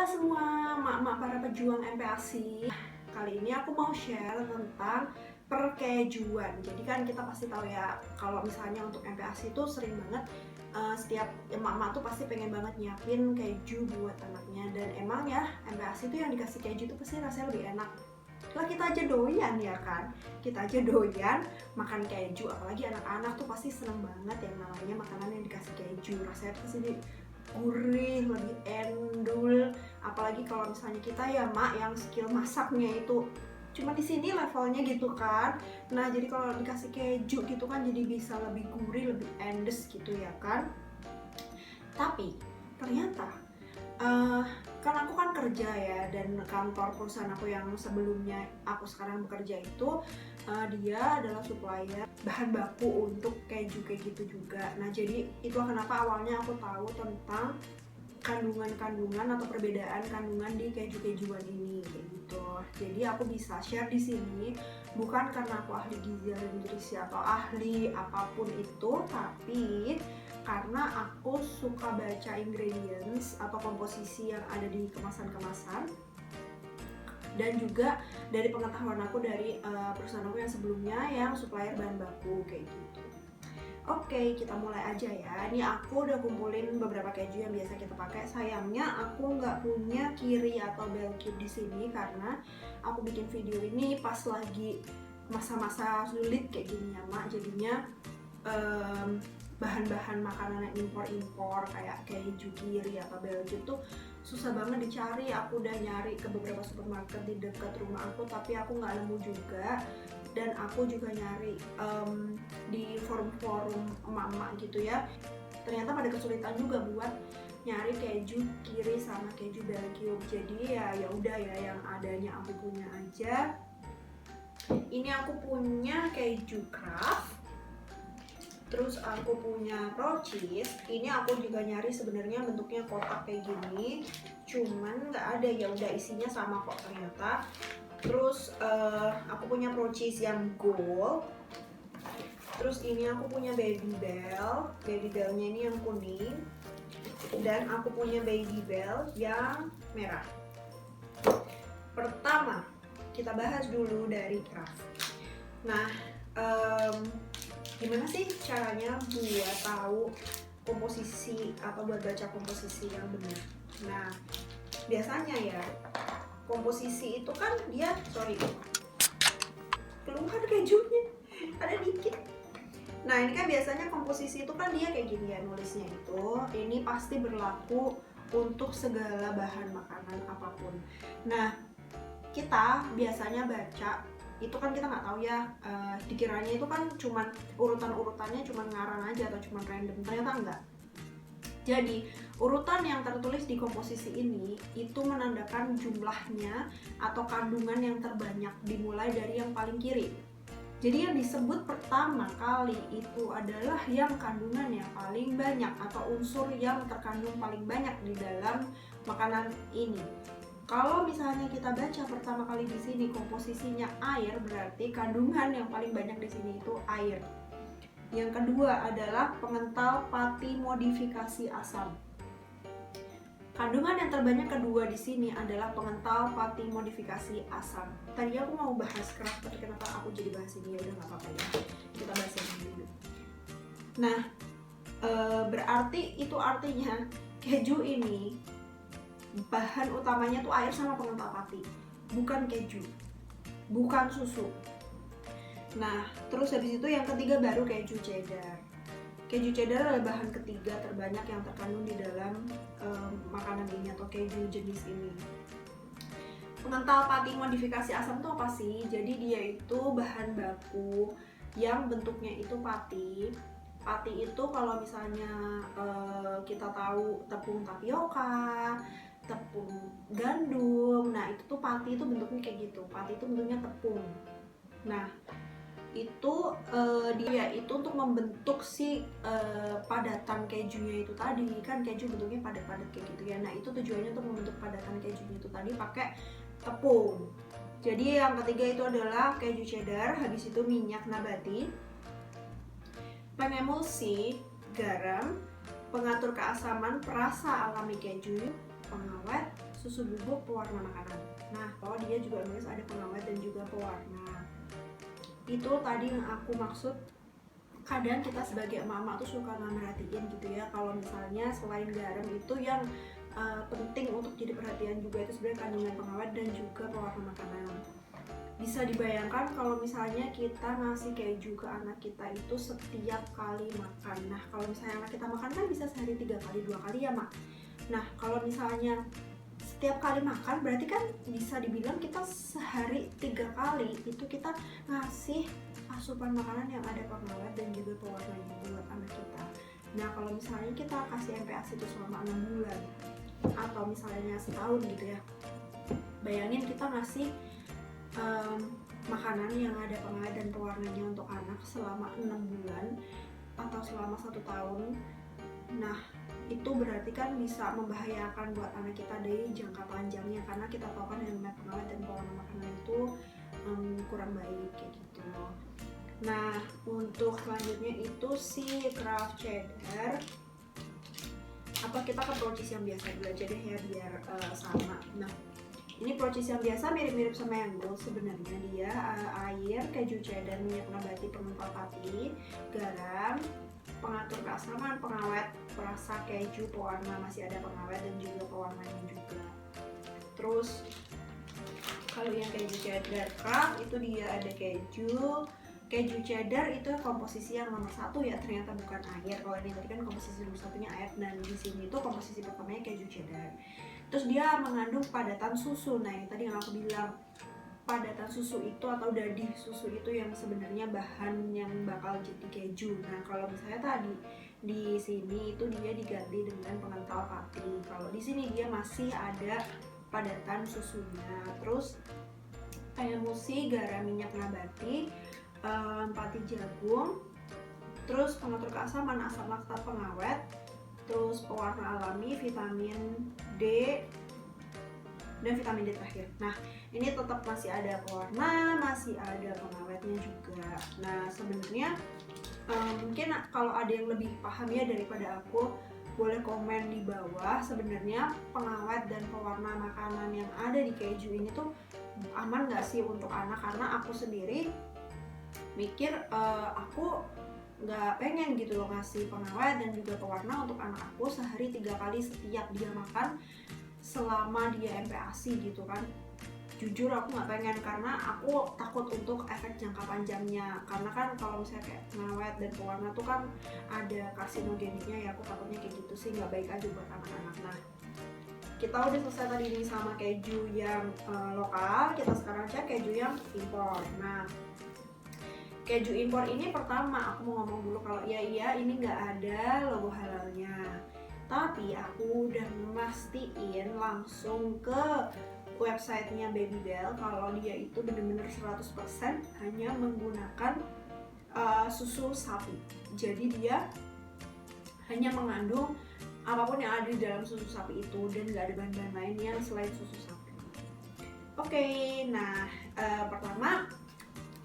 semua mak-mak para pejuang MPASI. Kali ini aku mau share tentang perkejuan. Jadi kan kita pasti tahu ya, kalau misalnya untuk MPASI itu sering banget setiap emak-emak tuh pasti pengen banget nyiapin keju buat anaknya. Dan emang ya MPASI tuh yang dikasih keju tuh pasti rasanya lebih enak. Lah kita aja doyan ya kan, kita aja doyan makan keju, apalagi anak-anak tuh pasti seneng banget yang namanya makanan yang dikasih keju. Rasanya pasti gurih, lebih endul. Apalagi kalau misalnya kita ya mak yang skill masaknya itu cuma di sini levelnya gitu kan. Nah jadi kalau dikasih keju gitu kan jadi bisa lebih gurih, lebih endes gitu ya kan. Tapi ternyata kan aku kan kerja ya, dan kantor perusahaan aku yang sebelumnya aku sekarang bekerja itu dia adalah supplier bahan baku untuk keju kayak gitu juga. Nah jadi itulah kenapa awalnya aku tahu tentang kandungan-kandungan atau perbedaan kandungan di keju-kejuan ini kayak gitu. Jadi aku bisa share di sini bukan karena aku ahli gizi dan nutrisi atau ahli apapun itu, tapi karena aku suka baca ingredients atau komposisi yang ada di kemasan-kemasan, dan juga dari pengetahuan aku dari perusahaan aku yang sebelumnya yang supplier bahan baku kayak gitu. Oke, kita mulai aja ya. Ini aku udah kumpulin beberapa keju yang biasa kita pakai. Sayangnya aku nggak punya kiri atau bell cube di sini karena aku bikin video ini pas lagi masa-masa sulit kayak gini ya mak. Jadinya bahan-bahan makanan yang impor-impor kayak keju kiri atau bell cube tuh susah banget dicari. Aku udah nyari ke beberapa supermarket di dekat rumah aku, tapi aku nggak nemu juga. Dan aku juga nyari di forum-forum emak-emak gitu ya, ternyata pada kesulitan juga buat nyari keju kiri sama keju bell cube. Jadi ya udah ya yang adanya aku punya aja. Ini aku punya keju Kraft, terus aku punya raw cheese. Ini aku juga nyari sebenarnya bentuknya kotak kayak gini, cuman nggak ada. Ya udah isinya sama kok ternyata. Terus aku punya raw cheese yang gold. Terus ini aku punya baby bell. Baby bellnya ini yang kuning. Dan aku punya baby bell yang merah. Pertama, kita bahas dulu dari Kraft. Nah, gimana sih caranya buat tahu komposisi atau buat baca komposisi yang benar? Nah, biasanya ya komposisi itu kan dia, keluar kejunya ada dikit. Nah ini kan biasanya komposisi itu kan dia kayak gini ya nulisnya itu. Ini pasti berlaku untuk segala bahan makanan apapun. Nah kita biasanya baca itu kan kita nggak tahu ya, dikiranya itu kan cuman urutannya cuman ngarang aja atau cuman random, ternyata enggak. Jadi urutan yang tertulis di komposisi ini itu menandakan jumlahnya atau kandungan yang terbanyak, dimulai dari yang paling kiri. Jadi yang disebut pertama kali itu adalah yang kandungannya paling banyak atau unsur yang terkandung paling banyak di dalam makanan ini. Kalau misalnya kita baca pertama kali di sini komposisinya air, berarti kandungan yang paling banyak di sini itu air. Yang kedua adalah pengental pati modifikasi asam. Kandungan yang terbanyak kedua di sini adalah pengental pati modifikasi asam. Tadi aku mau bahas Kraft, tapi kenapa aku jadi bahas ini? Ya udah nggak apa-apa ya. Kita bahas yang ini dulu. Nah, berarti itu artinya keju ini bahan utamanya tuh air sama pengental pati, bukan keju, bukan susu. Nah, terus habis itu yang ketiga baru keju cheddar. Keju cheddar adalah bahan ketiga terbanyak yang terkandung di dalam makanan ini atau keju jenis ini. Pengental pati modifikasi asam itu apa sih? Jadi dia itu bahan baku yang bentuknya itu pati. Pati itu kalau misalnya kita tahu tepung tapioka, tepung gandum, nah itu tuh pati itu bentuknya kayak gitu. Pati itu bentuknya tepung. Nah itu dia itu untuk membentuk si padatan kejunya itu tadi. Kan keju bentuknya padat-padat kayak gitu ya. Nah itu tujuannya untuk membentuk padatan kejunya itu tadi pakai tepung. Jadi yang ketiga itu adalah keju cheddar, habis itu minyak nabati, pengemulsi, garam, pengatur keasaman, perasa alami keju, pengawet, susu bubuk pewarna makanan. Nah, kalau dia juga nulis ada pengawet dan juga pewarna. Itu tadi yang aku maksud, kadang kita sebagai emak-emak tuh suka nggak merhatiin gitu ya, kalau misalnya selain garam itu yang penting untuk jadi perhatian juga itu sebenarnya kandungan pengawet dan juga pewarna makanan. Bisa dibayangkan kalau misalnya kita ngasih keju ke anak kita itu setiap kali makan. Nah, kalau misalnya anak kita makan kan bisa sehari 3 kali, 2 kali ya mak. Nah, kalau misalnya setiap kali makan berarti kan bisa dibilang kita sehari 3 kali itu kita ngasih asupan makanan yang ada pengawet dan juga pewarnanya buat anak kita. Nah, kalau misalnya kita kasih MPASI itu selama 6 bulan atau misalnya setahun gitu ya, bayangin kita ngasih makanan yang ada pengawet dan pewarnanya untuk anak selama 6 bulan atau selama 1 tahun. Nah, itu berarti kan bisa membahayakan buat anak kita dari jangka panjangnya, karena kita tahu kan yang namanya pengawet dan pewarna makanan itu kurang baik kayak gitu. Nah, untuk selanjutnya itu si Kraft Cheddar. Apa kita ke procis yang biasa dulu aja deh ya biar sama. Nah, ini procis yang biasa mirip-mirip sama yang gold sebenarnya. Dia air, keju cheddar, minyak nabati pengental pati, garam, pengatur keasaman, pengawet, perasa keju, pewarna, masih ada pengawet dan juga pewarnanya juga. Terus kalau yang keju cheddar Kraft itu dia ada keju cheddar itu komposisi yang nomor 1 ya, ternyata bukan air. Kalau ini tadi kan komposisi nomor 1-nya air, dan di sini tuh komposisi pertamanya keju cheddar. Terus dia mengandung padatan susu. Nah, yang tadi yang aku bilang, padatan susu itu atau dadih susu itu yang sebenarnya bahan yang bakal jadi keju. Nah, kalau misalnya tadi di sini itu dia diganti dengan pengental pati. Kalau di sini dia masih ada padatan susunya. Terus ayam musi, garam, minyak nabati, pati jagung, terus pengatur keasaman, asam laktat pengawet, terus pewarna alami, vitamin D, dan vitamin D terakhir. Nah, ini tetap masih ada pewarna, masih ada pengawetnya juga. Nah, sebenarnya mungkin kalau ada yang lebih paham ya daripada aku, boleh komen di bawah. Sebenarnya pengawet dan pewarna makanan yang ada di keju ini tuh aman nggak sih untuk anak? Karena aku sendiri mikir aku nggak pengen gitu loh ngasih pengawet dan juga pewarna untuk anak aku sehari 3 kali setiap dia makan selama dia MPASI gitu kan. Jujur aku nggak pengen, karena aku takut untuk efek jangka panjangnya. Karena kan kalau misalnya kayak pengawet dan pewarna tuh kan ada karsinogeniknya ya, aku takutnya kayak gitu sih, nggak baik aja buat anak-anak. Nah, kita udah selesai tadi nih sama keju yang lokal, kita sekarang cek keju yang impor. Nah, keju impor ini pertama aku mau ngomong dulu kalau iya ini nggak ada logo halalnya. Tapi aku udah mastiin langsung ke websitenya Babybel kalau dia itu bener-bener 100% hanya menggunakan susu sapi. Jadi dia hanya mengandung apapun yang ada di dalam susu sapi itu dan nggak ada bahan-bahan lain yang selain susu sapi. Oke, nah pertama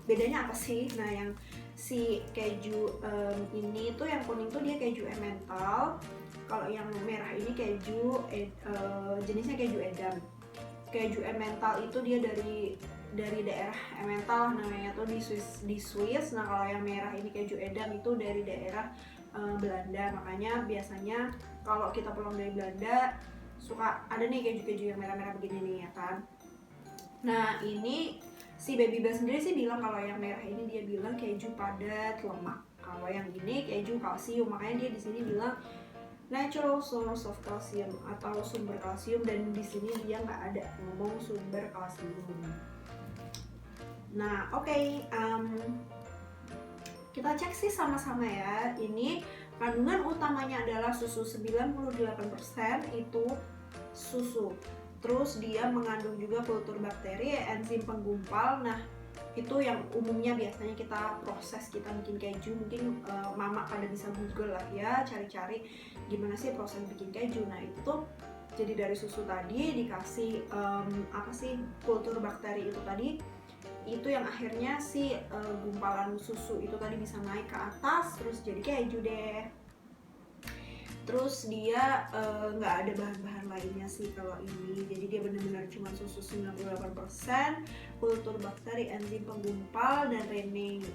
bedanya apa sih? Nah, yang si keju ini tuh yang kuning tuh dia keju Emmental. Kalau yang merah ini keju jenisnya keju Edam. Keju Emmental itu dia dari daerah Emmental namanya tuh di Swiss. Nah, kalau yang merah ini keju Edam itu dari daerah Belanda. Makanya biasanya kalau kita pulang dari Belanda suka ada nih keju-keju yang merah-merah begini nih ya kan. Nah, ini si Babybel sendiri sih bilang kalau yang merah ini dia bilang keju padat lemak. Kalau yang ini keju kalsium, makanya dia di sini bilang natural source of calcium atau sumber kalsium, dan di sini dia nggak ada ngomong sumber kalsium. Nah, oke, kita cek sih sama-sama ya. Ini kandungan utamanya adalah susu, 98% itu susu. Terus dia mengandung juga kultur bakteri, enzim penggumpal. Nah, itu yang umumnya biasanya kita proses, kita bikin keju. Mungkin mama pada bisa google lah ya, cari-cari gimana sih proses bikin keju. Nah, itu tuh jadi dari susu tadi dikasih kultur bakteri itu tadi, itu yang akhirnya si gumpalan susu itu tadi bisa naik ke atas terus jadi keju deh. Terus dia nggak ada bahan-bahan lainnya sih kalau ini. Jadi dia benar-benar cuma susu 98%, kultur bakteri, enzim penggumpal, dan rening,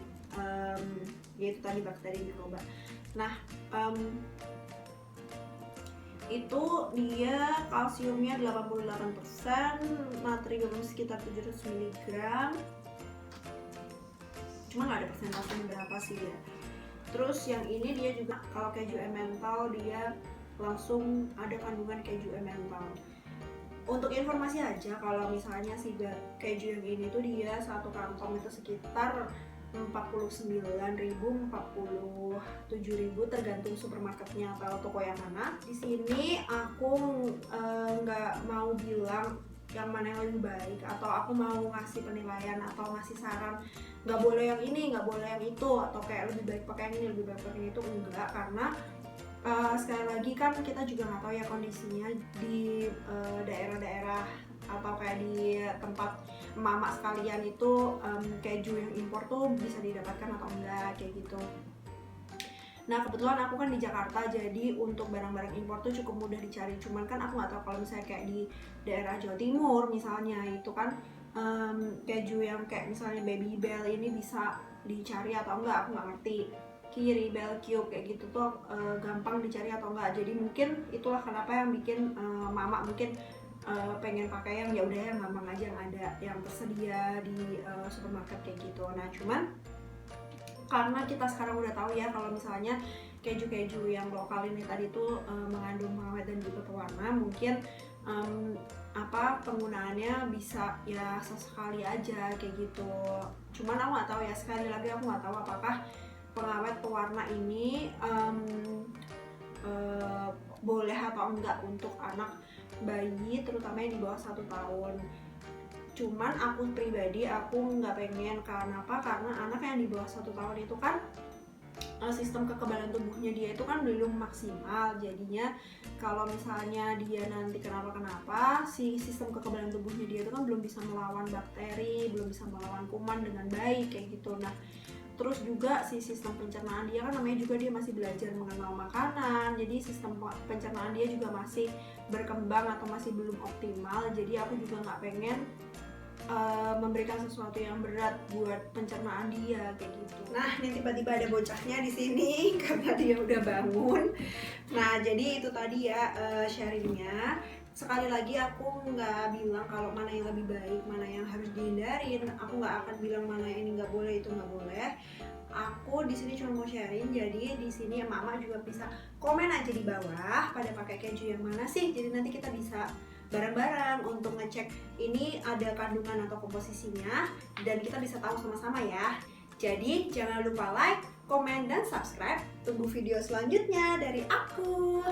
yaitu tadi bakteri mikroba. Nah, itu dia kalsiumnya 88%, natrium sekitar 700 mg. Cuma nggak ada persentasenya berapa sih ya. Terus yang ini dia juga, kalau keju Emmental dia langsung ada kandungan keju Emmental. Untuk informasi aja, kalau misalnya si keju yang ini tuh dia satu kantong itu sekitar 49.000, 47.000 tergantung supermarketnya atau toko yang mana. Di sini aku nggak mau bilang yang mana yang lebih baik, atau aku mau ngasih penilaian atau ngasih saran nggak boleh yang ini, nggak boleh yang itu, atau kayak lebih baik pakai yang ini, lebih baik pakai yang itu, enggak. Karena sekali lagi kan kita juga nggak tahu ya kondisinya di daerah-daerah atau kayak di tempat emak-emak sekalian itu keju yang impor tuh bisa didapatkan atau enggak, kayak gitu. Nah kebetulan aku kan di Jakarta, jadi untuk barang-barang impor tuh cukup mudah dicari. Cuman kan aku nggak tahu kalau misalnya kayak di daerah Jawa Timur misalnya, itu kan keju yang kayak misalnya Babybel ini bisa dicari atau enggak, aku nggak ngerti. Kiri, Bell Cube kayak gitu tuh gampang dicari atau enggak. Jadi mungkin itulah kenapa yang bikin mama mungkin pengen pakai yang ya udah yang gampang aja, yang ada, yang tersedia di supermarket kayak gitu. Nah cuman karena kita sekarang udah tahu ya kalau misalnya keju-keju yang lokal ini tadi tuh mengandung pengawet dan juga pewarna, mungkin penggunaannya bisa ya sesekali aja kayak gitu. Cuman aku nggak tahu ya, sekali lagi aku nggak tahu apakah pengawet pewarna ini boleh atau enggak untuk anak bayi, terutama yang di bawah 1 tahun. Cuman aku pribadi aku nggak pengen. Kenapa? Karena anak yang di bawah 1 tahun itu kan sistem kekebalan tubuhnya dia itu kan belum maksimal. Jadinya kalau misalnya dia nanti kenapa-kenapa, si sistem kekebalan tubuhnya dia itu kan belum bisa melawan bakteri, belum bisa melawan kuman dengan baik kayak gitu. Nah terus juga si sistem pencernaan dia kan namanya juga dia masih belajar mengenal makanan, jadi sistem pencernaan dia juga masih berkembang atau masih belum optimal. Jadi aku juga nggak pengen memberikan sesuatu yang berat buat pencernaan dia kayak gitu. Nah ini tiba-tiba ada bocahnya di sini karena dia udah bangun. Nah jadi itu tadi ya sharingnya. Sekali lagi aku nggak bilang kalau mana yang lebih baik, mana yang harus dihindarin. Aku nggak akan bilang mana ini nggak boleh, itu nggak boleh. Aku di sini cuma mau sharing. Jadi di sini mama juga bisa komen aja di bawah pada pakai keju yang mana sih. Jadi nanti kita bisa bareng-bareng untuk ngecek ini ada kandungan atau komposisinya, dan kita bisa tahu sama-sama ya. Jadi jangan lupa like, komen, dan subscribe. Tunggu video selanjutnya dari aku.